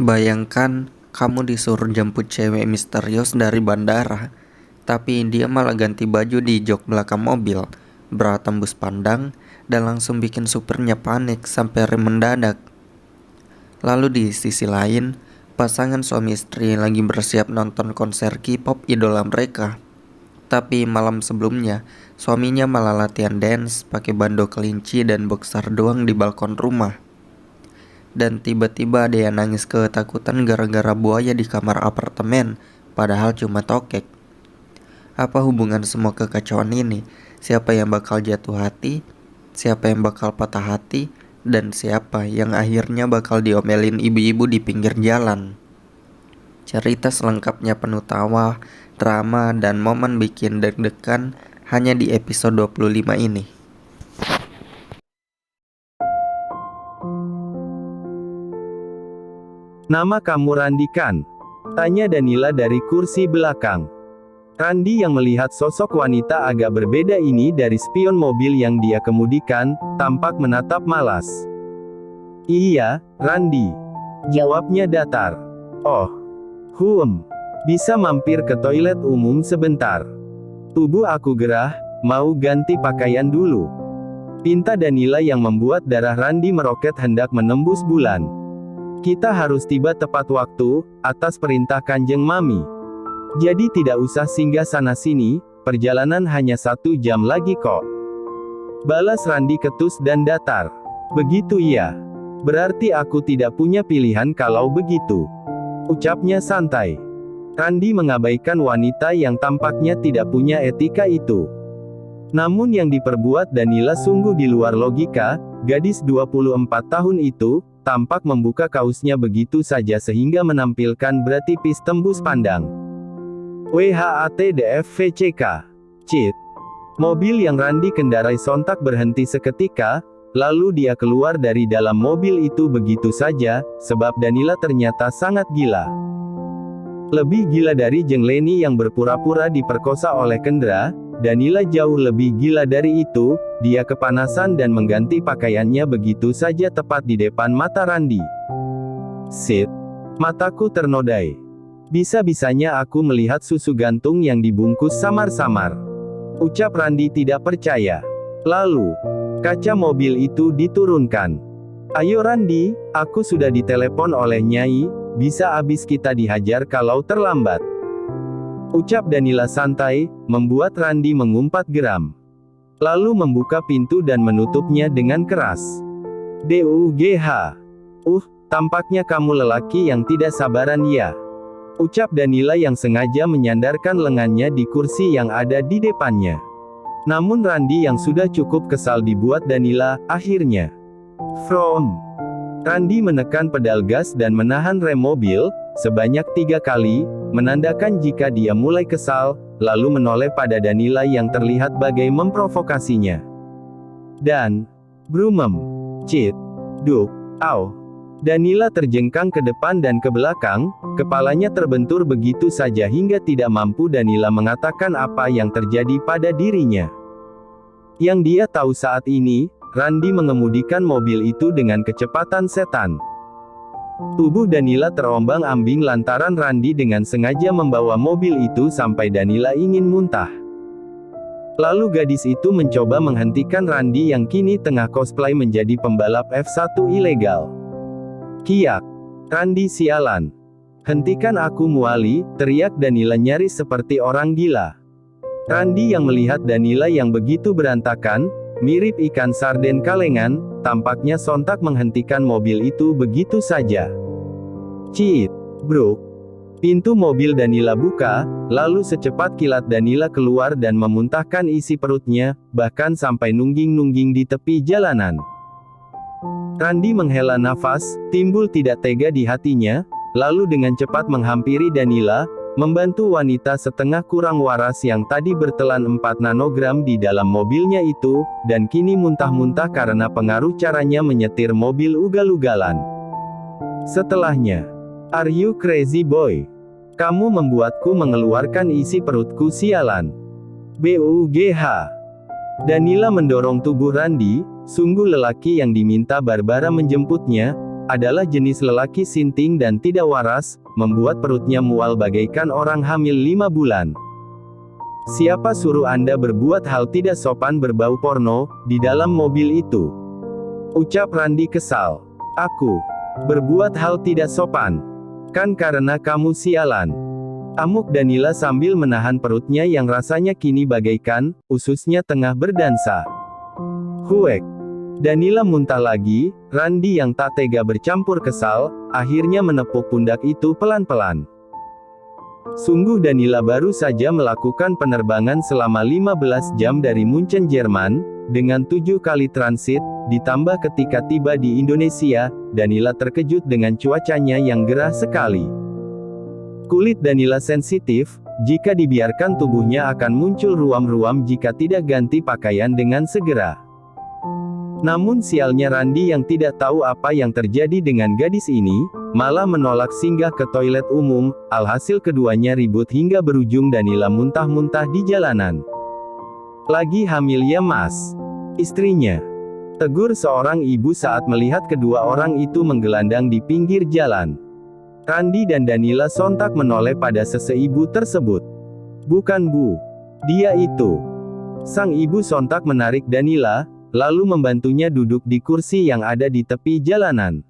Bayangkan kamu disuruh jemput cewek misterius dari bandara, tapi dia malah ganti baju di jok belakang mobil, berat tembus pandang, dan langsung bikin supirnya panik sampai rem mendadak. Lalu di sisi lain, pasangan suami istri lagi bersiap nonton konser K-pop idola mereka. Tapi malam sebelumnya, suaminya malah latihan dance pakai bando kelinci dan boxer doang di balkon rumah. Dan tiba-tiba ada yang nangis ketakutan gara-gara buaya di kamar apartemen, padahal cuma tokek. Apa hubungan semua kekacauan ini? Siapa yang bakal jatuh hati? Siapa yang bakal patah hati? Dan siapa yang akhirnya bakal diomelin ibu-ibu di pinggir jalan? Cerita selengkapnya penuh tawa, drama, dan momen bikin deg-degan hanya di episode 25 ini. Nama kamu Randi kan? Tanya Danila dari kursi belakang. Randi yang melihat sosok wanita agak berbeda ini dari spion mobil yang dia kemudikan, tampak menatap malas. Iya, Randi. Jawabnya datar. Oh. Bisa mampir ke toilet umum sebentar. Tubuh aku gerah, mau ganti pakaian dulu. Pinta Danila yang membuat darah Randi meroket hendak menembus bulan. Kita harus tiba tepat waktu, atas perintah Kanjeng Mami. Jadi tidak usah singgah sana-sini, perjalanan hanya 1 jam lagi kok. Balas Randi ketus dan datar. Begitu ya. Berarti aku tidak punya pilihan kalau begitu. Ucapnya santai. Randi mengabaikan wanita yang tampaknya tidak punya etika itu. Namun yang diperbuat Danila sungguh di luar logika, gadis 24 tahun itu, tampak membuka kaosnya begitu saja sehingga menampilkan berat tipis tembus pandang. WHATDFVCK. Cit. Mobil yang Randi kendarai sontak berhenti seketika, lalu dia keluar dari dalam mobil itu begitu saja, sebab Danila ternyata sangat gila. Lebih gila dari Jeng Leni yang berpura-pura diperkosa oleh Kendra, Danila jauh lebih gila dari itu, dia kepanasan dan mengganti pakaiannya begitu saja tepat di depan mata Randi. Sit. Mataku ternodai. Bisa-bisanya aku melihat susu gantung yang dibungkus samar-samar. Ucap Randi tidak percaya. Lalu, kaca mobil itu diturunkan. Ayo Randi, aku sudah ditelepon oleh Nyai, bisa abis kita dihajar kalau terlambat. Ucap Danila santai, membuat Randi mengumpat geram. Lalu membuka pintu dan menutupnya dengan keras. DUGH. Tampaknya kamu lelaki yang tidak sabaran ya. Ucap Danila yang sengaja menyandarkan lengannya di kursi yang ada di depannya. Namun Randi yang sudah cukup kesal dibuat Danila, akhirnya. Randi menekan pedal gas dan menahan rem mobil, sebanyak 3 kali, menandakan jika dia mulai kesal, lalu menoleh pada Danila yang terlihat bagai memprovokasinya. Dan, brumem, cit, duk, au. Danila terjengkang ke depan dan ke belakang, kepalanya terbentur begitu saja hingga tidak mampu Danila mengatakan apa yang terjadi pada dirinya. Yang dia tahu saat ini, Randi mengemudikan mobil itu dengan kecepatan setan. Tubuh Danila terombang-ambing lantaran Randi dengan sengaja membawa mobil itu sampai Danila ingin muntah. Lalu gadis itu mencoba menghentikan Randi yang kini tengah cosplay menjadi pembalap F1 ilegal. Kiak. Randi sialan. Hentikan aku muali, teriak Danila nyaris seperti orang gila. Randi yang melihat Danila yang begitu berantakan, mirip ikan sarden kalengan, tampaknya sontak menghentikan mobil itu begitu saja. Ciit, bro. Pintu mobil Danila buka, lalu secepat kilat Danila keluar dan memuntahkan isi perutnya, bahkan sampai nungging-nungging di tepi jalanan. Randi menghela nafas, timbul tidak tega di hatinya, lalu dengan cepat menghampiri Danila, membantu wanita setengah kurang waras yang tadi bertelan 4 nanogram di dalam mobilnya itu, dan kini muntah-muntah karena pengaruh caranya menyetir mobil ugal-ugalan. Setelahnya, are you crazy boy? Kamu membuatku mengeluarkan isi perutku sialan. BUGH. Danila mendorong tubuh Randi, sungguh lelaki yang diminta Barbara menjemputnya, adalah jenis lelaki sinting dan tidak waras, membuat perutnya mual bagaikan orang hamil 5 bulan. Siapa suruh Anda berbuat hal tidak sopan berbau porno, di dalam mobil itu? Ucap Randi kesal. Aku berbuat hal tidak sopan. Kan karena kamu sialan. Amuk Danila sambil menahan perutnya yang rasanya kini bagaikan, ususnya tengah berdansa. Huek. Danila muntah lagi, Randi yang tak tega bercampur kesal, akhirnya menepuk pundak itu pelan-pelan. Sungguh Danila baru saja melakukan penerbangan selama 15 jam dari Munchen, Jerman, dengan 7 kali transit, ditambah ketika tiba di Indonesia, Danila terkejut dengan cuacanya yang gerah sekali. Kulit Danila sensitif, jika dibiarkan tubuhnya akan muncul ruam-ruam jika tidak ganti pakaian dengan segera. Namun sialnya Randi yang tidak tahu apa yang terjadi dengan gadis ini, malah menolak singgah ke toilet umum, alhasil keduanya ribut hingga berujung Danila muntah-muntah di jalanan. Lagi hamil ya mas? Istrinya tegur seorang ibu saat melihat kedua orang itu menggelandang di pinggir jalan. Randi dan Danila sontak menoleh pada seseibu tersebut. Bukan bu, dia itu. Sang ibu sontak menarik Danila, lalu membantunya duduk di kursi yang ada di tepi jalanan.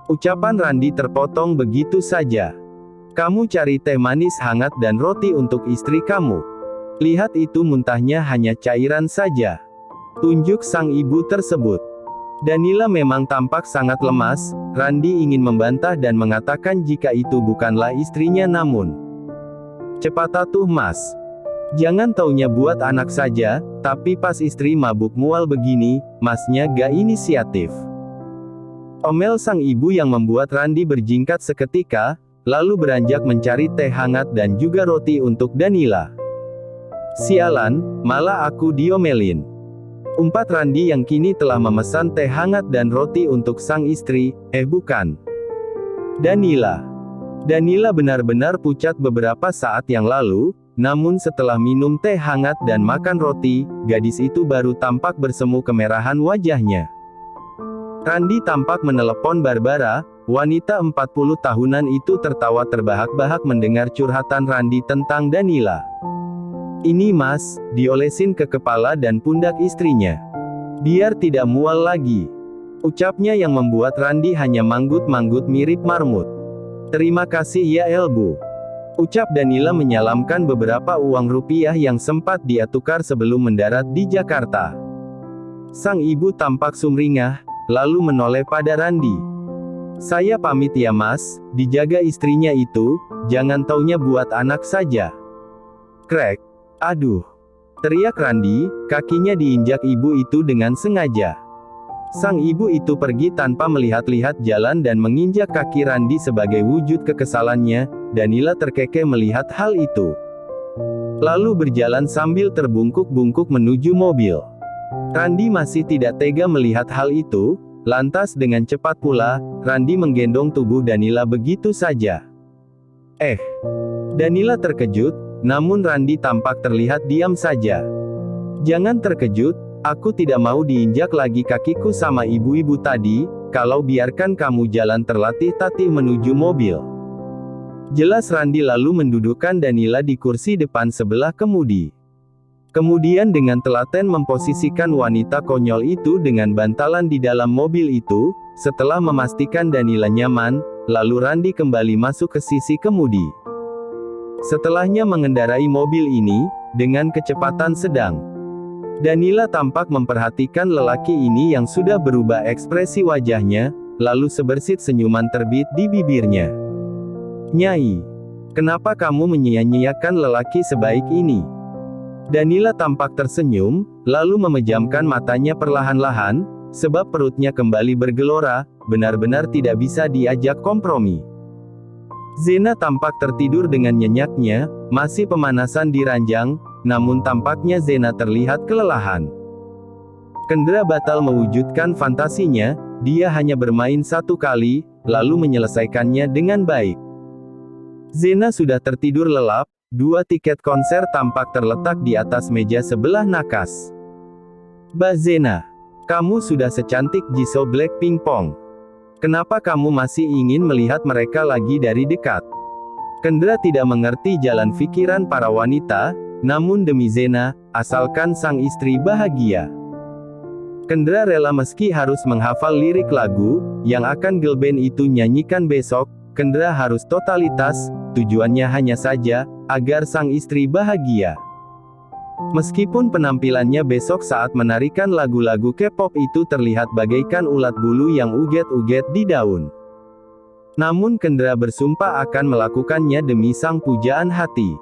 Ucapan Randi terpotong begitu saja. Kamu cari teh manis hangat dan roti untuk istri kamu. Lihat itu muntahnya hanya cairan saja. Tunjuk sang ibu tersebut. Danila memang tampak sangat lemas, Randi ingin membantah dan mengatakan jika itu bukanlah istrinya namun. Cepat atuh mas. Jangan taunya buat anak saja, tapi pas istri mabuk mual begini, masnya gak inisiatif. Omel sang ibu yang membuat Randi berjingkat seketika, lalu beranjak mencari teh hangat dan juga roti untuk Danila. Sialan, malah aku diomelin. Umpat Randi yang kini telah memesan teh hangat dan roti untuk sang istri, bukan. Danila. Danila benar-benar pucat beberapa saat yang lalu, namun setelah minum teh hangat dan makan roti, gadis itu baru tampak bersemu kemerahan wajahnya. Randi tampak menelepon Barbara, wanita 40 tahunan itu tertawa terbahak-bahak mendengar curhatan Randi tentang Danila. Ini mas, diolesin ke kepala dan pundak istrinya. Biar tidak mual lagi. Ucapnya yang membuat Randi hanya manggut-manggut mirip marmut. Terima kasih ya Elbu. Ucap Danila menyalamkan beberapa uang rupiah yang sempat dia tukar sebelum mendarat di Jakarta. Sang ibu tampak sumringah, lalu menoleh pada Randi. Saya pamit ya mas, dijaga istrinya itu, jangan taunya buat anak saja. Krek. Aduh. Teriak Randi, kakinya diinjak ibu itu dengan sengaja. Sang ibu itu pergi tanpa melihat-lihat jalan dan menginjak kaki Randi sebagai wujud kekesalannya. Danila terkekeh melihat hal itu. Lalu berjalan sambil terbungkuk-bungkuk menuju mobil. Randi masih tidak tega melihat hal itu, lantas dengan cepat pula, Randi menggendong tubuh Danila begitu saja. Danila terkejut, namun Randi tampak terlihat diam saja. Jangan terkejut, aku tidak mau diinjak lagi kakiku sama ibu-ibu tadi, kalau biarkan kamu jalan terlatih-tatih menuju mobil. Jelas Randi lalu mendudukkan Danila di kursi depan sebelah kemudi. Kemudian dengan telaten memposisikan wanita konyol itu dengan bantalan di dalam mobil itu, setelah memastikan Danila nyaman, lalu Randi kembali masuk ke sisi kemudi. Setelahnya mengendarai mobil ini, dengan kecepatan sedang. Danila tampak memperhatikan lelaki ini yang sudah berubah ekspresi wajahnya, lalu sebersit senyuman terbit di bibirnya. Nyai, kenapa kamu menyia-nyiakan lelaki sebaik ini? Danila tampak tersenyum, lalu memejamkan matanya perlahan-lahan, sebab perutnya kembali bergelora, benar-benar tidak bisa diajak kompromi. Zena tampak tertidur dengan nyenyaknya, masih pemanasan di ranjang, namun tampaknya Zena terlihat kelelahan. Kendra batal mewujudkan fantasinya, dia hanya bermain satu kali, lalu menyelesaikannya dengan baik. Zena sudah tertidur lelap, 2 tiket konser tampak terletak di atas meja sebelah nakas. Mbak Zena, kamu sudah secantik Jisoo Blackpink Pong. Kenapa kamu masih ingin melihat mereka lagi dari dekat? Kendra tidak mengerti jalan pikiran para wanita, namun demi Zena, asalkan sang istri bahagia. Kendra rela meski harus menghafal lirik lagu, yang akan girl band itu nyanyikan besok. Kendra harus totalitas, tujuannya hanya saja, agar sang istri bahagia. Meskipun penampilannya besok saat menarikan lagu-lagu K-pop itu terlihat bagaikan ulat bulu yang uget-uget di daun. Namun Kendra bersumpah akan melakukannya demi sang pujaan hati.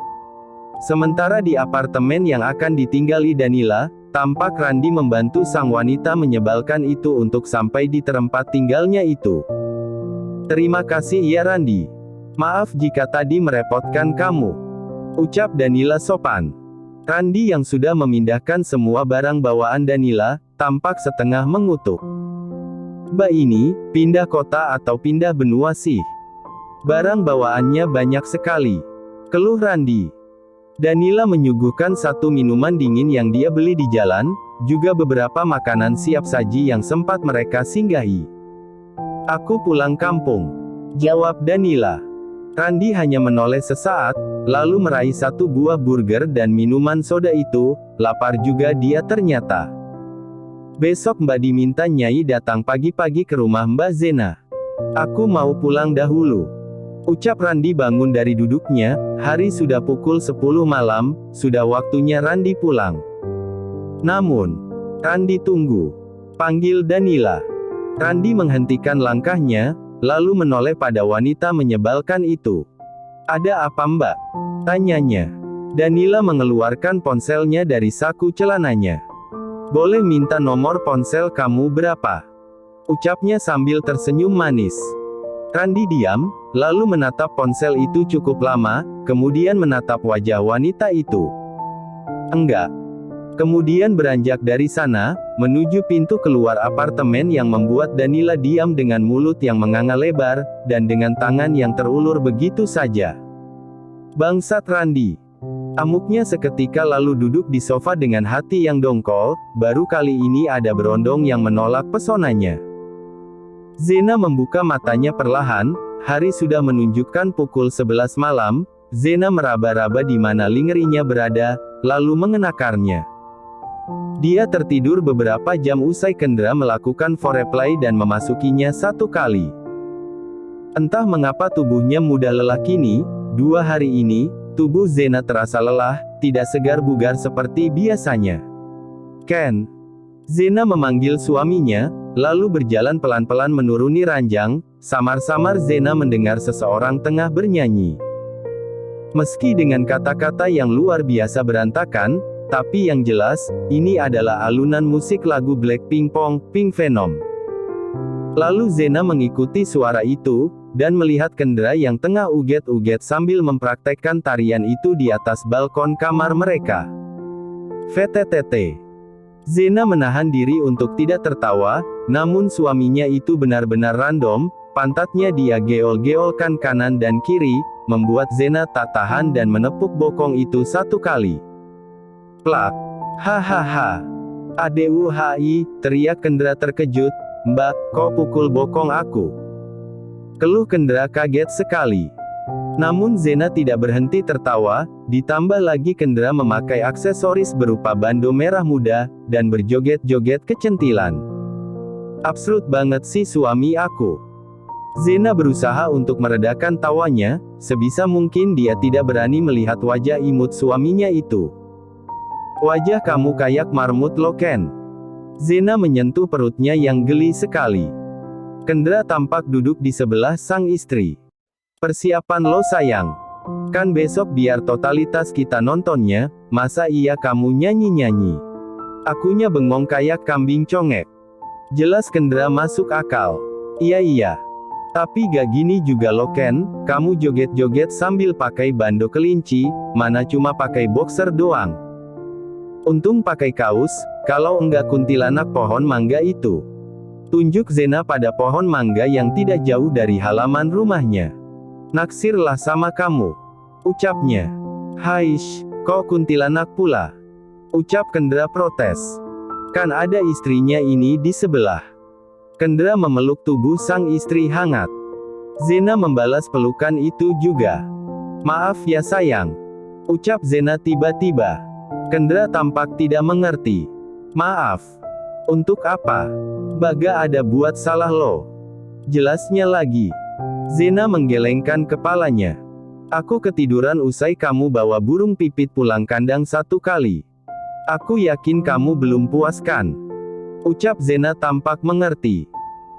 Sementara di apartemen yang akan ditinggali Danila, tampak Randi membantu sang wanita menyebalkan itu untuk sampai di tempat tinggalnya itu. Terima kasih ya Randi. Maaf jika tadi merepotkan kamu, ucap Danila sopan. Randi yang sudah memindahkan semua barang bawaan Danila, tampak setengah mengutuk. Mbak ini, pindah kota atau pindah benua sih? Barang bawaannya banyak sekali, keluh Randi. Danila menyuguhkan satu minuman dingin yang dia beli di jalan, juga beberapa makanan siap saji yang sempat mereka singgahi. Aku pulang kampung, jawab Danila. Randi hanya menoleh sesaat, lalu meraih satu buah burger dan minuman soda itu. Lapar juga dia ternyata. Besok Mbak diminta Nyai datang pagi-pagi ke rumah Mbak Zena. Aku mau pulang dahulu, ucap Randi bangun dari duduknya. Hari sudah pukul 10 malam, sudah waktunya Randi pulang. Namun, Randi tunggu, panggil Danila. Randi menghentikan langkahnya, lalu menoleh pada wanita menyebalkan itu. Ada apa Mbak? Tanyanya. Danila mengeluarkan ponselnya dari saku celananya. Boleh minta nomor ponsel kamu berapa? Ucapnya sambil tersenyum manis. Randi diam, lalu menatap ponsel itu cukup lama, kemudian menatap wajah wanita itu. Enggak. Kemudian beranjak dari sana, menuju pintu keluar apartemen yang membuat Danila diam dengan mulut yang menganga lebar, dan dengan tangan yang terulur begitu saja. Bangsat Randi. Amuknya seketika lalu duduk di sofa dengan hati yang dongkol. Baru kali ini ada berondong yang menolak pesonanya. Zena membuka matanya perlahan. Hari sudah menunjukkan pukul 11 malam. Zena meraba-raba di mana lingerinya berada, lalu mengenakannya. Dia tertidur beberapa jam usai Kendra melakukan foreplay dan memasukinya satu kali. Entah mengapa tubuhnya mudah lelah kini. 2 hari ini, tubuh Zena terasa lelah, tidak segar bugar seperti biasanya. Ken. Zena memanggil suaminya, lalu berjalan pelan-pelan menuruni ranjang. Samar-samar Zena mendengar seseorang tengah bernyanyi. Meski dengan kata-kata yang luar biasa berantakan, tapi yang jelas, ini adalah alunan musik lagu Blackpink Pink Venom. Lalu Zena mengikuti suara itu, dan melihat Kendra yang tengah uget-uget sambil mempraktekkan tarian itu di atas balkon kamar mereka. VTTT. Zena menahan diri untuk tidak tertawa, namun suaminya itu benar-benar random, pantatnya dia geol-geolkan kanan dan kiri, membuat Zena tak tahan dan menepuk bokong itu satu kali. Plak. Hahaha. Aduhai, teriak Kendra terkejut. Mbak, kok pukul bokong aku? Keluh Kendra kaget sekali. Namun Zena tidak berhenti tertawa, ditambah lagi Kendra memakai aksesoris berupa bando merah muda, dan berjoget-joget kecentilan. Absurd banget sih suami aku. Zena berusaha untuk meredakan tawanya, sebisa mungkin dia tidak berani melihat wajah imut suaminya itu. Wajah kamu kayak marmut lo Ken. Zena menyentuh perutnya yang geli sekali. Kendra tampak duduk di sebelah sang istri. Persiapan lo sayang. Kan besok biar totalitas kita nontonnya, masa iya kamu nyanyi-nyanyi? Akunya bengong kayak kambing congek. Jelas Kendra masuk akal. Iya. Tapi gak gini juga lo Ken, kamu joget-joget sambil pakai bando kelinci, mana cuma pakai boxer doang. Untung pakai kaos, kalau enggak kuntilanak pohon mangga itu. Tunjuk Zena pada pohon mangga yang tidak jauh dari halaman rumahnya. Naksirlah sama kamu, ucapnya. Haish, kok kuntilanak pula? Ucap Kendra protes. Kan ada istrinya ini di sebelah. Kendra memeluk tubuh sang istri hangat. Zena membalas pelukan itu juga. "Maaf ya sayang," ucap Zena tiba-tiba. Kendra tampak tidak mengerti. "Maaf? Untuk apa? Baga ada buat salah lo." Jelasnya lagi. Zena menggelengkan kepalanya. "Aku ketiduran usai kamu bawa burung pipit pulang kandang 1 kali. Aku yakin kamu belum puas kan?" ucap Zena tampak mengerti.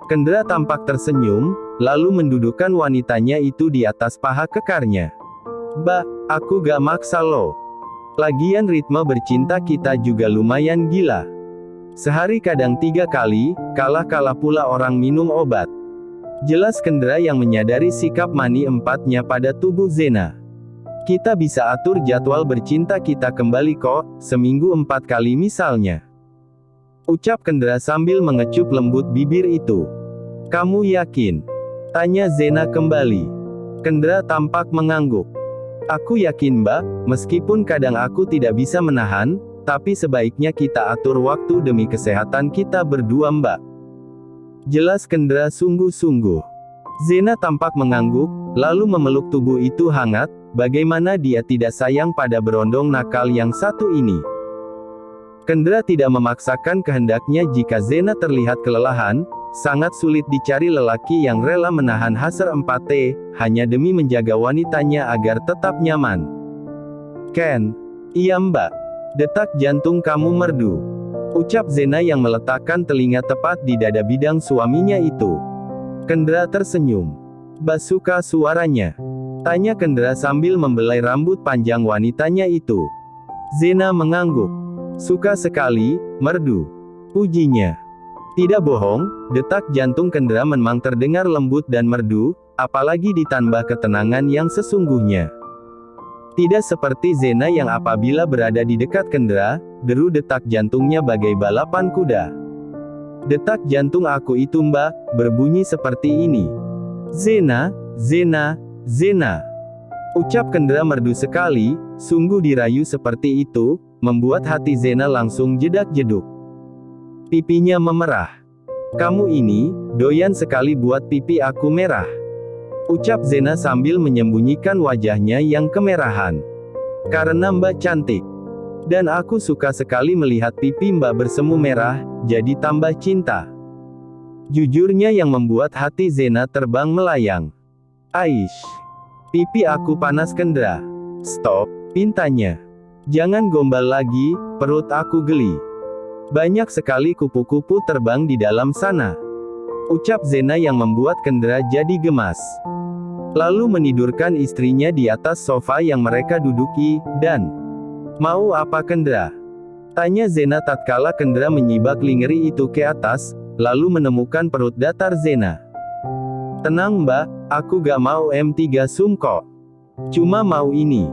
Kendra tampak tersenyum, lalu mendudukkan wanitanya itu di atas paha kekarnya. "Mbak, aku gak maksa lo. Lagian ritme bercinta kita juga lumayan gila. Sehari kadang 3 kali, kalah-kalah pula orang minum obat." Jelas Kendra yang menyadari sikap mani empatnya pada tubuh Zena. "Kita bisa atur jadwal bercinta kita kembali kok, seminggu 4 kali misalnya," ucap Kendra sambil mengecup lembut bibir itu. "Kamu yakin?" tanya Zena kembali. Kendra tampak mengangguk. "Aku yakin mbak, meskipun kadang aku tidak bisa menahan, tapi sebaiknya kita atur waktu demi kesehatan kita berdua mbak," jelas Kendra sungguh-sungguh. Zena tampak mengangguk, lalu memeluk tubuh itu hangat. Bagaimana dia tidak sayang pada berondong nakal yang satu ini? Kendra tidak memaksakan kehendaknya jika Zena terlihat kelelahan. Sangat sulit dicari lelaki yang rela menahan hasrat 4T, hanya demi menjaga wanitanya agar tetap nyaman. "Ken." "Iya mbak. Detak jantung kamu merdu," ucap Zena yang meletakkan telinga tepat di dada bidang suaminya itu. Kendra tersenyum. "Mbak suka suaranya?" tanya Kendra sambil membelai rambut panjang wanitanya itu. Zena mengangguk. "Suka sekali, merdu," pujinya. Tidak bohong, detak jantung Kendra memang terdengar lembut dan merdu, apalagi ditambah ketenangan yang sesungguhnya. Tidak seperti Zena yang apabila berada di dekat Kendra, deru detak jantungnya bagai balapan kuda. "Detak jantung aku itu mbak, berbunyi seperti ini. Zena, Zena, Zena," ucap Kendra merdu sekali, sungguh dirayu seperti itu, membuat hati Zena langsung jedak-jeduk. Pipinya memerah. "Kamu ini, doyan sekali buat pipi aku merah," ucap Zena sambil menyembunyikan wajahnya yang kemerahan. "Karena mbak cantik. Dan aku suka sekali melihat pipi mbak bersemu merah, jadi tambah cinta." Jujurnya yang membuat hati Zena terbang melayang. "Aish, pipi aku panas Kendra." "Stop," pintanya. "Jangan gombal lagi, perut aku geli. Banyak sekali kupu-kupu terbang di dalam sana," ucap Zena yang membuat Kendra jadi gemas. Lalu menidurkan istrinya di atas sofa yang mereka duduki, dan, "Mau apa Kendra?" tanya Zena tatkala Kendra menyibak lingeri itu ke atas, lalu menemukan perut datar Zena. "Tenang mbak, aku gak mau M3 sum kok. Cuma mau ini."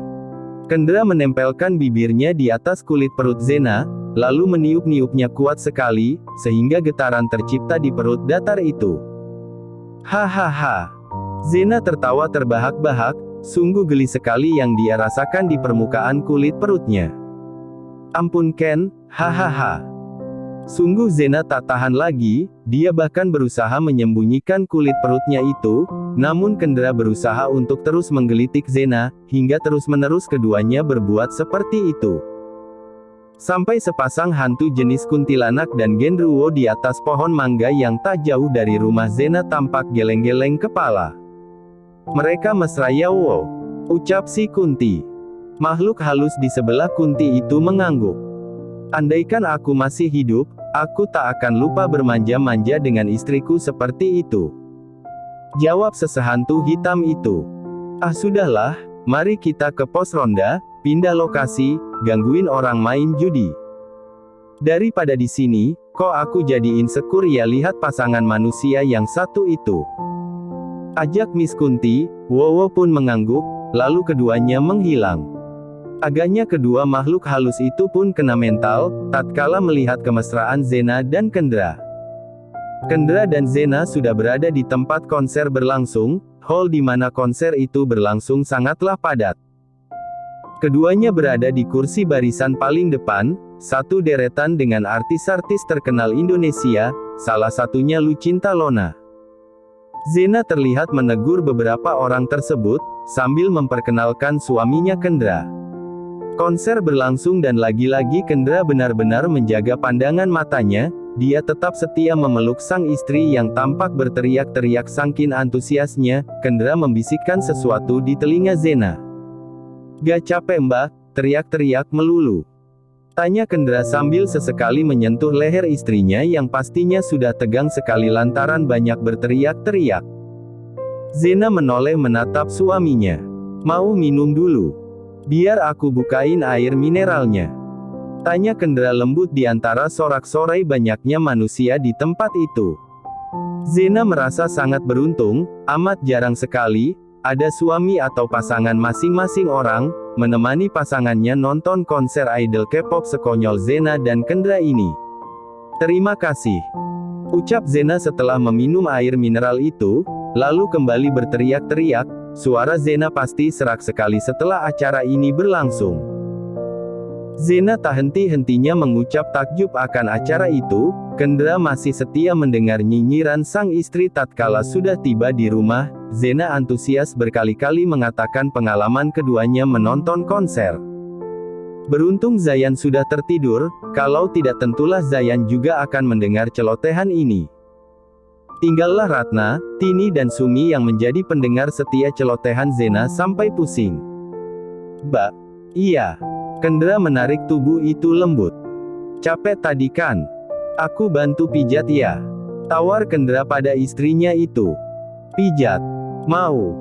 Kendra menempelkan bibirnya di atas kulit perut Zena, lalu meniup-niupnya kuat sekali, sehingga getaran tercipta di perut datar itu. "Hahaha." Zena tertawa terbahak-bahak, sungguh geli sekali yang dia rasakan di permukaan kulit perutnya. "Ampun Ken, hahaha." Sungguh Zena tak tahan lagi, dia bahkan berusaha menyembunyikan kulit perutnya itu, namun Kendra berusaha untuk terus menggelitik Zena, hingga terus-menerus keduanya berbuat seperti itu. Sampai sepasang hantu jenis kuntilanak dan genderuwo di atas pohon mangga yang tak jauh dari rumah Zena tampak geleng-geleng kepala. "Mereka mesra ya wo," ucap si Kunti. Makhluk halus di sebelah Kunti itu mengangguk. "Andaikan aku masih hidup, aku tak akan lupa bermanja-manja dengan istriku seperti itu," jawab sesehantu hitam itu. "Ah sudahlah, mari kita ke pos ronda, pindah lokasi, gangguin orang main judi. Daripada di sini, kok aku jadi insecure ya lihat pasangan manusia yang satu itu," ajak Miss Kunti. Wowo pun mengangguk, lalu keduanya menghilang. Agaknya kedua makhluk halus itu pun kena mental, tatkala melihat kemesraan Zena dan Kendra. Kendra dan Zena sudah berada di tempat konser berlangsung, hall di mana konser itu berlangsung sangatlah padat. Keduanya berada di kursi barisan paling depan, satu deretan dengan artis-artis terkenal Indonesia, salah satunya Lucinta Lona. Zena terlihat menegur beberapa orang tersebut, sambil memperkenalkan suaminya Kendra. Konser berlangsung dan lagi-lagi Kendra benar-benar menjaga pandangan matanya, dia tetap setia memeluk sang istri yang tampak berteriak-teriak saking antusiasnya. Kendra membisikkan sesuatu di telinga Zena. "Gak capek mbak, teriak-teriak melulu?" tanya Kendra sambil sesekali menyentuh leher istrinya yang pastinya sudah tegang sekali lantaran banyak berteriak-teriak. Zena menoleh menatap suaminya. "Mau minum dulu? Biar aku bukain air mineralnya," tanya Kendra lembut di antara sorak-sorai banyaknya manusia di tempat itu. Zena merasa sangat beruntung, amat jarang sekali ada suami atau pasangan masing-masing orang menemani pasangannya nonton konser idol K-pop sekonyol Zena dan Kendra ini. "Terima kasih," ucap Zena setelah meminum air mineral itu, lalu kembali berteriak-teriak. Suara Zena pasti serak sekali setelah acara ini berlangsung. Zena tak henti-hentinya mengucap takjub akan acara itu. Kendra masih setia mendengar nyinyiran sang istri tatkala sudah tiba di rumah. Zena antusias berkali-kali mengatakan pengalaman keduanya menonton konser. Beruntung Zayan sudah tertidur, kalau tidak tentulah Zayan juga akan mendengar celotehan ini. Tinggallah Ratna, Tini dan Sumi yang menjadi pendengar setia celotehan Zena sampai pusing. "Mbak." "Iya." Kendra menarik tubuh itu lembut. "Capek tadi kan? Aku bantu pijat ya," tawar Kendra pada istrinya itu. "Pijat? Mau?"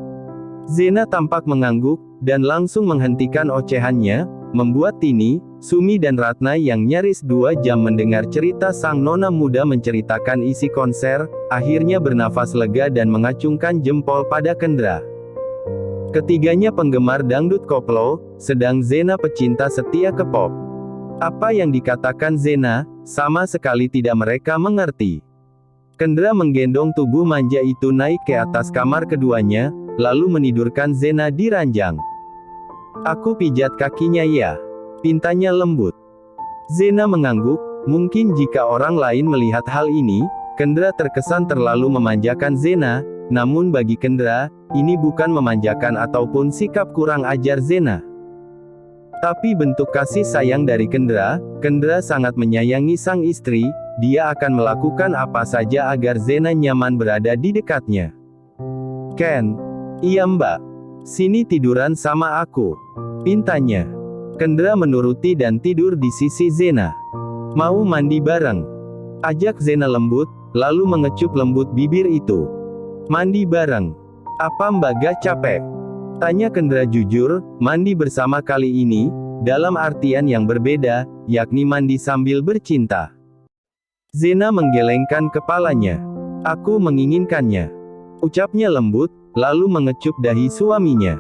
Zena tampak mengangguk, dan langsung menghentikan ocehannya, membuat Tini, Sumi dan Ratna yang nyaris 2 jam mendengar cerita sang nona muda menceritakan isi konser, akhirnya bernafas lega dan mengacungkan jempol pada Kendra. Ketiganya penggemar dangdut koplo, sedang Zena pecinta setia ke pop. Apa yang dikatakan Zena, sama sekali tidak mereka mengerti. Kendra menggendong tubuh manja itu naik ke atas kamar keduanya, lalu menidurkan Zena di ranjang. "Aku pijat kakinya ya?" pintanya lembut. Zena mengangguk, mungkin jika orang lain melihat hal ini, Kendra terkesan terlalu memanjakan Zena, namun bagi Kendra, ini bukan memanjakan ataupun sikap kurang ajar Zena. Tapi bentuk kasih sayang dari Kendra. Kendra sangat menyayangi sang istri, dia akan melakukan apa saja agar Zena nyaman berada di dekatnya. "Ken?" "Iya mbak. Sini tiduran sama aku," pintanya. Kendra menuruti dan tidur di sisi Zena. "Mau mandi bareng?" ajak Zena lembut, lalu mengecup lembut bibir itu. "Mandi bareng? Apa mbak gak capek?" tanya Kendra jujur. Mandi bersama kali ini, dalam artian yang berbeda, yakni mandi sambil bercinta. Zena menggelengkan kepalanya. "Aku menginginkannya," ucapnya lembut, lalu mengecup dahi suaminya.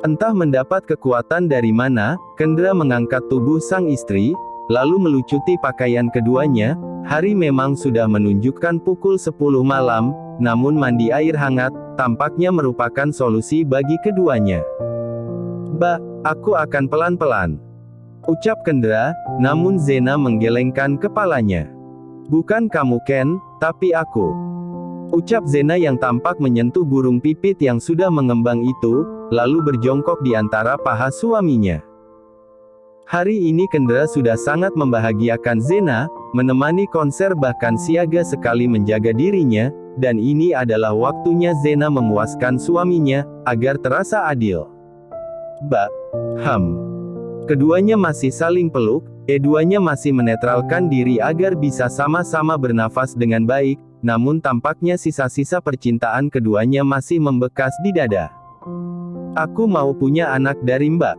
Entah mendapat kekuatan dari mana, Kendra mengangkat tubuh sang istri, lalu melucuti pakaian keduanya. Hari memang sudah menunjukkan pukul 10 malam, namun mandi air hangat, tampaknya merupakan solusi bagi keduanya. "Mbak, aku akan pelan-pelan," ucap Kendra, namun Zena menggelengkan kepalanya. "Bukan kamu Ken, tapi aku," ucap Zena yang tampak menyentuh burung pipit yang sudah mengembang itu, lalu berjongkok di antara paha suaminya. Hari ini Kendra sudah sangat membahagiakan Zena, menemani konser bahkan siaga sekali menjaga dirinya, dan ini adalah waktunya Zena memuaskan suaminya, agar terasa adil. "Mbak." Keduanya masih saling peluk, keduanya masih menetralkan diri agar bisa sama-sama bernafas dengan baik, namun tampaknya sisa-sisa percintaan keduanya masih membekas di dada. "Aku mau punya anak dari mbak.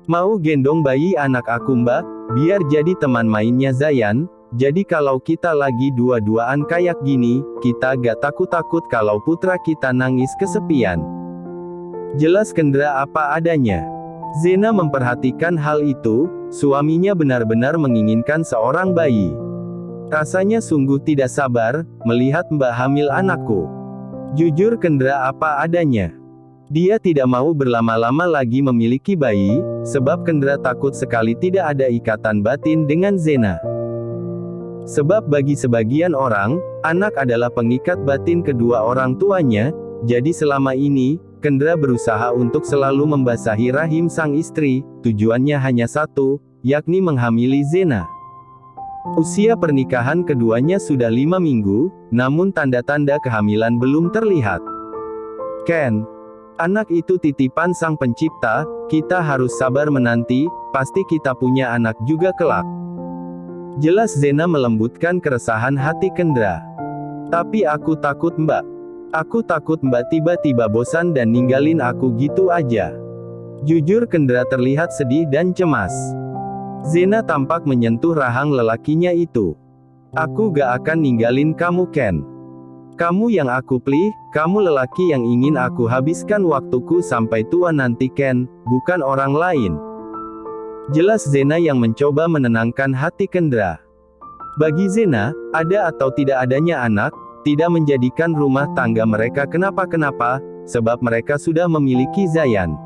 Mau gendong bayi anak aku mbak, biar jadi teman mainnya Zayan. Jadi kalau kita lagi dua-duaan kayak gini, kita gak takut-takut kalau putra kita nangis kesepian." Jelas Kendra apa adanya. Zena memperhatikan hal itu, suaminya benar-benar menginginkan seorang bayi. "Rasanya sungguh tidak sabar, melihat mbak hamil anakku." Jujur Kendra apa adanya. Dia tidak mau berlama-lama lagi memiliki bayi, sebab Kendra takut sekali tidak ada ikatan batin dengan Zena. Sebab bagi sebagian orang, anak adalah pengikat batin kedua orang tuanya, jadi selama ini, Kendra berusaha untuk selalu membasahi rahim sang istri, tujuannya hanya satu, yakni menghamili Zena. Usia pernikahan keduanya sudah 5 minggu, namun tanda-tanda kehamilan belum terlihat. Ken, anak itu titipan sang pencipta, kita harus sabar menanti, pasti kita punya anak juga kelak. Jelas Zena melembutkan keresahan hati Kendra. Tapi aku takut mbak. Aku takut mbak tiba-tiba bosan dan ninggalin aku gitu aja. Jujur Kendra terlihat sedih dan cemas. Zena tampak menyentuh rahang lelakinya itu. Aku gak akan ninggalin kamu Ken. Kamu yang aku pilih, kamu lelaki yang ingin aku habiskan waktuku sampai tua nanti Ken, bukan orang lain. Jelas Zena yang mencoba menenangkan hati Kendra. Bagi Zena, ada atau tidak adanya anak, tidak menjadikan rumah tangga mereka kenapa-kenapa, sebab mereka sudah memiliki Zayan.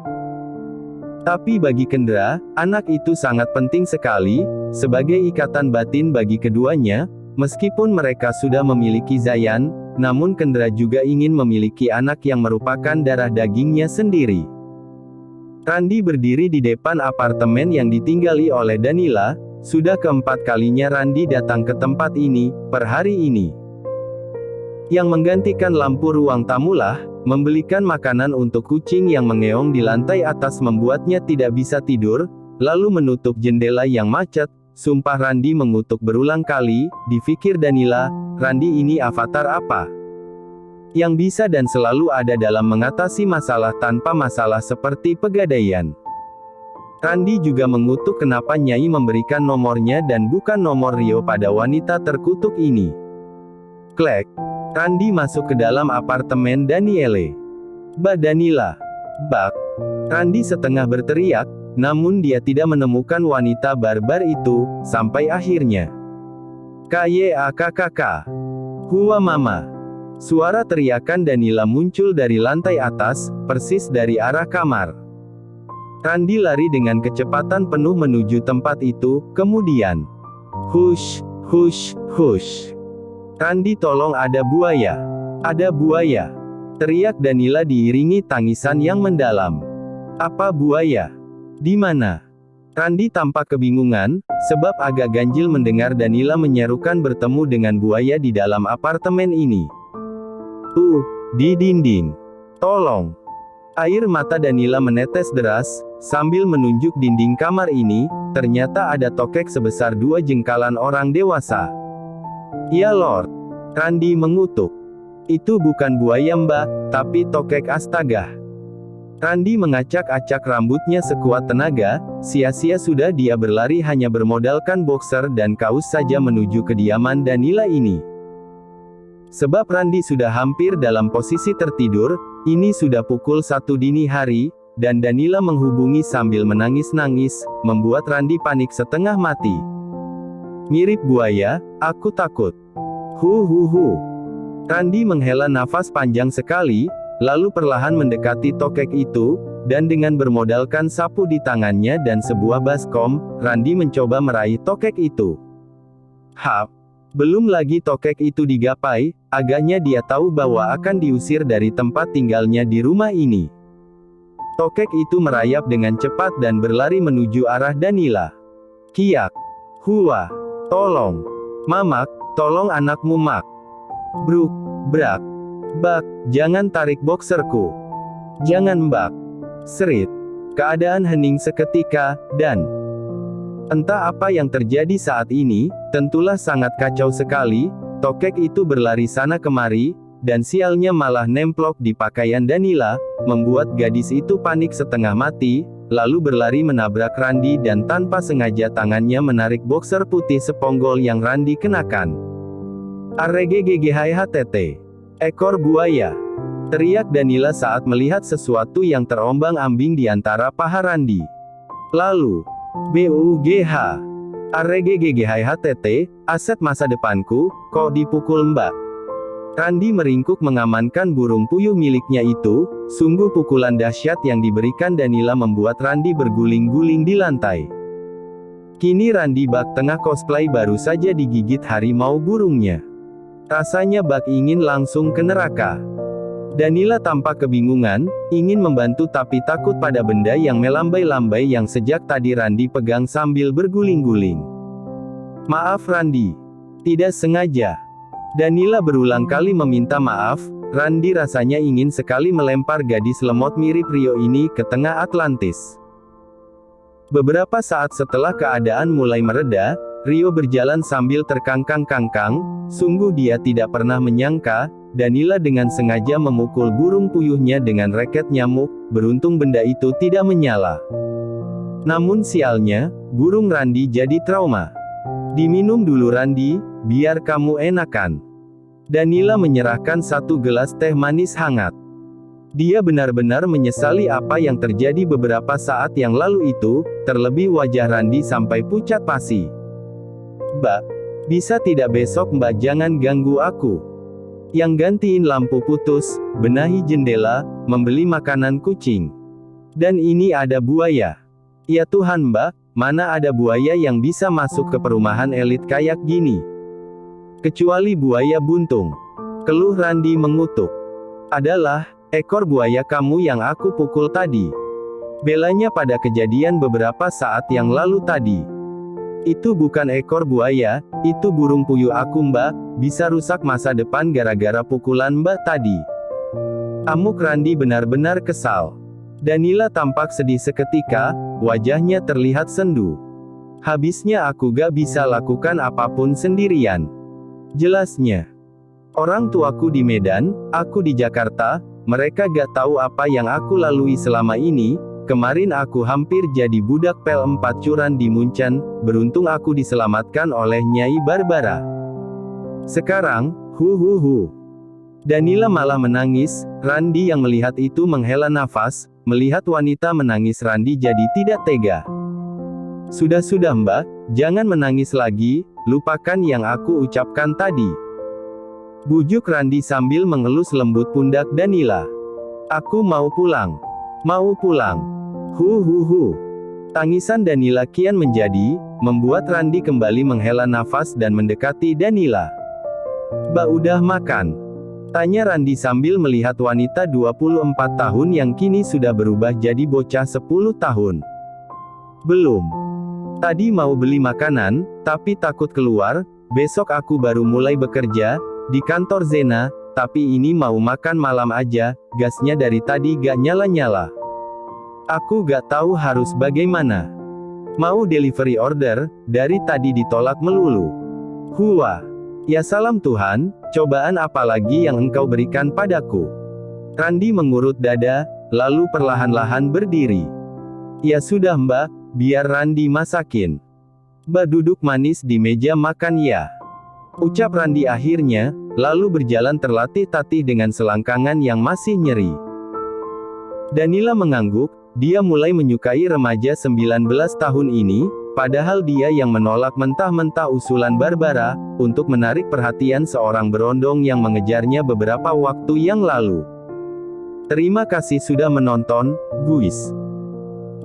Tapi bagi Kendra, anak itu sangat penting sekali, sebagai ikatan batin bagi keduanya, meskipun mereka sudah memiliki Zayan, namun Kendra juga ingin memiliki anak yang merupakan darah dagingnya sendiri. Randi berdiri di depan apartemen yang ditinggali oleh Danila, sudah keempat kalinya Randi datang ke tempat ini, per hari ini. Yang menggantikan lampu ruang tamulah, membelikan makanan untuk kucing yang mengeong di lantai atas membuatnya tidak bisa tidur, lalu menutup jendela yang macet, sumpah Randi mengutuk berulang kali, dipikir Danila, Randi ini avatar apa? Yang bisa dan selalu ada dalam mengatasi masalah tanpa masalah seperti pegadaian. Randi juga mengutuk kenapa Nyai memberikan nomornya dan bukan nomor Rio pada wanita terkutuk ini. Klek. Randi masuk ke dalam apartemen Daniele. Mbak Danila. Bak. Randi setengah berteriak, namun dia tidak menemukan wanita barbar itu, sampai akhirnya. KYAKKK. Hua mama. Suara teriakan Danila muncul dari lantai atas, persis dari arah kamar. Randi lari dengan kecepatan penuh menuju tempat itu, kemudian. Hush, hush, hush. Randi tolong ada buaya. Ada buaya. Teriak Danila diiringi tangisan yang mendalam. Apa buaya? Di mana? Randi tampak kebingungan, sebab agak ganjil mendengar Danila menyerukan bertemu dengan buaya di dalam apartemen ini. Di dinding. Tolong. Air mata Danila menetes deras, sambil menunjuk dinding kamar ini, ternyata ada tokek sebesar 2 jengkalan orang dewasa. Ya Lord. Randi mengutuk. Itu bukan buaya mbak, tapi tokek astaga. Randi mengacak-acak rambutnya sekuat tenaga, sia-sia sudah dia berlari hanya bermodalkan boxer dan kaos saja menuju kediaman Danila ini. Sebab Randi sudah hampir dalam posisi tertidur, ini sudah pukul 1 dini hari, dan Danila menghubungi sambil menangis-nangis, membuat Randi panik setengah mati. Mirip buaya, aku takut. Randi menghela nafas panjang sekali, lalu perlahan mendekati tokek itu, dan dengan bermodalkan sapu di tangannya dan sebuah baskom, Randi mencoba meraih tokek itu. Belum lagi tokek itu digapai, agaknya dia tahu bahwa akan diusir dari tempat tinggalnya di rumah ini. Tokek itu merayap dengan cepat dan berlari menuju arah Danila. Kiak. Hua. Tolong. Mamak. Tolong anakmu mak. Bruk, brak. Bak, jangan tarik boxerku. Jangan mbak. Serit. Keadaan hening seketika, dan entah apa yang terjadi saat ini, tentulah sangat kacau sekali, tokek itu berlari sana kemari, dan sialnya malah nemplok di pakaian Danila, membuat gadis itu panik setengah mati, lalu berlari menabrak Randi dan tanpa sengaja tangannya menarik boxer putih seponggol yang Randi kenakan. Arregegegehaihatete. Ekor buaya. Teriak Danila saat melihat sesuatu yang terombang-ambing di antara paha Randi. Lalu, BUGH. Arregegegehaihatete, aset masa depanku, kok dipukul mbak? Randi meringkuk mengamankan burung puyuh miliknya itu, sungguh pukulan dahsyat yang diberikan Danila membuat Randi berguling-guling di lantai. Kini Randy bak tengah cosplay baru saja digigit harimau burungnya. Rasanya bak ingin langsung ke neraka. Danila tampak kebingungan, ingin membantu tapi takut pada benda yang melambai-lambai yang sejak tadi Randy pegang sambil berguling-guling. Maaf Randy. Tidak sengaja. Danila berulang kali meminta maaf. Randy rasanya ingin sekali melempar gadis lemot mirip Rio ini ke tengah Atlantis. Beberapa saat setelah keadaan mulai mereda, Rio berjalan sambil terkangkang-kangkang. Sungguh dia tidak pernah menyangka, Danila dengan sengaja memukul burung puyuhnya dengan raket nyamuk. Beruntung benda itu tidak menyala. Namun sialnya, burung Randy jadi trauma. Diminum dulu Randy, biar kamu enakan. Danila menyerahkan satu gelas teh manis hangat. Dia benar-benar menyesali apa yang terjadi beberapa saat yang lalu itu, terlebih wajah Randy sampai pucat pasi. Mbak, bisa tidak besok Mbak jangan ganggu aku? Yang gantiin lampu putus, benahi jendela, membeli makanan kucing. Dan ini ada buaya. Ya Tuhan Mbak, mana ada buaya yang bisa masuk ke perumahan elit kayak gini? Kecuali buaya buntung. Keluh Randy mengutuk. Adalah, ekor buaya kamu yang aku pukul tadi. Belanya pada kejadian beberapa saat yang lalu tadi. Itu bukan ekor buaya, itu burung puyuh aku Mbak, bisa rusak masa depan gara-gara pukulan Mbak tadi. Amuk Randy benar-benar kesal. Danila tampak sedih seketika, wajahnya terlihat sendu. Habisnya aku gak bisa lakukan apapun sendirian. Jelasnya. Orang tuaku di Medan, aku di Jakarta, mereka gak tahu apa yang aku lalui selama ini. Kemarin aku hampir jadi budak pel 4 curan di Munchen, beruntung aku diselamatkan oleh Nyai Barbara. Sekarang, Danila malah menangis. Randy yang melihat itu menghela nafas, melihat wanita menangis Randy jadi tidak tega. Sudah Mbak, jangan menangis lagi, lupakan yang aku ucapkan tadi. Bujuk Randy sambil mengelus lembut pundak Danila. Aku mau pulang. Mau pulang. Tangisan Danila kian menjadi, membuat Randy kembali menghela nafas dan mendekati Danila. Mbak udah makan? Tanya Randy sambil melihat wanita 24 tahun yang kini sudah berubah jadi bocah 10 tahun. Belum. Tadi mau beli makanan, tapi takut keluar, besok aku baru mulai bekerja, di kantor Zena, tapi ini mau makan malam aja, gasnya dari tadi gak nyala-nyala. Aku gak tahu harus bagaimana. Mau delivery order, dari tadi ditolak melulu. Ya salam Tuhan, cobaan apa lagi yang engkau berikan padaku? Randy mengurut dada, lalu perlahan-lahan berdiri. Ya sudah Mbak, biar Randy masakin. Mbak duduk manis di meja makan ya. Ucap Randy akhirnya, lalu berjalan terlatih-tatih dengan selangkangan yang masih nyeri. Danila mengangguk, dia mulai menyukai remaja 19 tahun ini, padahal dia yang menolak mentah-mentah usulan Barbara, untuk menarik perhatian seorang berondong yang mengejarnya beberapa waktu yang lalu. Terima kasih sudah menonton, guys.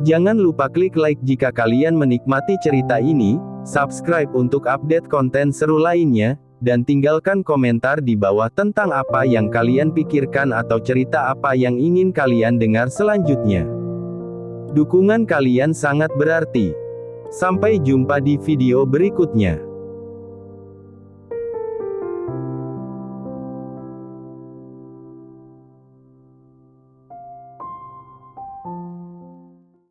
Jangan lupa klik like jika kalian menikmati cerita ini, subscribe untuk update konten seru lainnya, dan tinggalkan komentar di bawah tentang apa yang kalian pikirkan atau cerita apa yang ingin kalian dengar selanjutnya. Dukungan kalian sangat berarti. Sampai jumpa di video berikutnya.